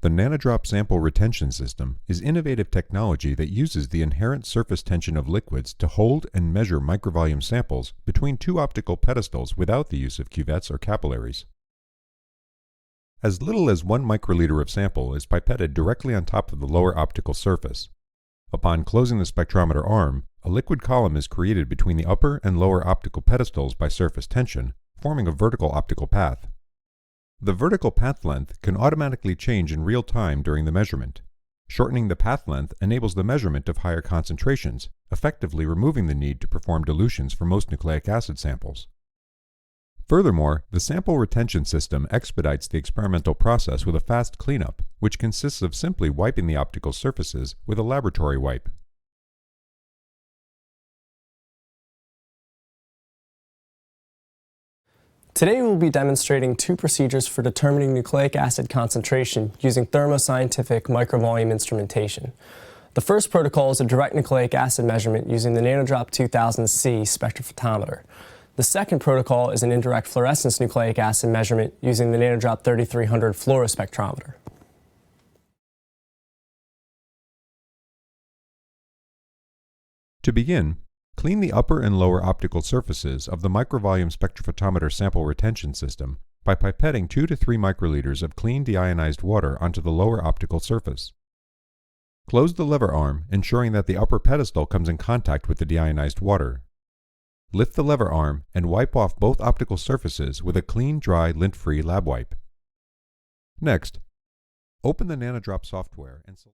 The Nanodrop sample retention system is innovative technology that uses the inherent surface tension of liquids to hold and measure microvolume samples between two optical pedestals without the use of cuvettes or capillaries. As little as 1 microliter of sample is pipetted directly on top of the lower optical surface. Upon closing the spectrometer arm, a liquid column is created between the upper and lower optical pedestals by surface tension, forming a vertical optical path. The vertical path length can automatically change in real time during the measurement. Shortening the path length enables the measurement of higher concentrations, effectively removing the need to perform dilutions for most nucleic acid samples. Furthermore, the sample retention system expedites the experimental process with a fast cleanup, which consists of simply wiping the optical surfaces with a laboratory wipe. Today we will be demonstrating two procedures for determining nucleic acid concentration using thermoscientific microvolume instrumentation. The first protocol is a direct nucleic acid measurement using the Nanodrop 2000C spectrophotometer. The second protocol is an indirect fluorescence nucleic acid measurement using the Nanodrop 3300 fluorospectrometer. To begin, clean the upper and lower optical surfaces of the microvolume spectrophotometer sample retention system by pipetting 2 to 3 microliters of clean deionized water onto the lower optical surface. Close the lever arm, ensuring that the upper pedestal comes in contact with the deionized water. Lift the lever arm and wipe off both optical surfaces with a clean, dry, lint-free lab wipe. Next, open the Nanodrop software and select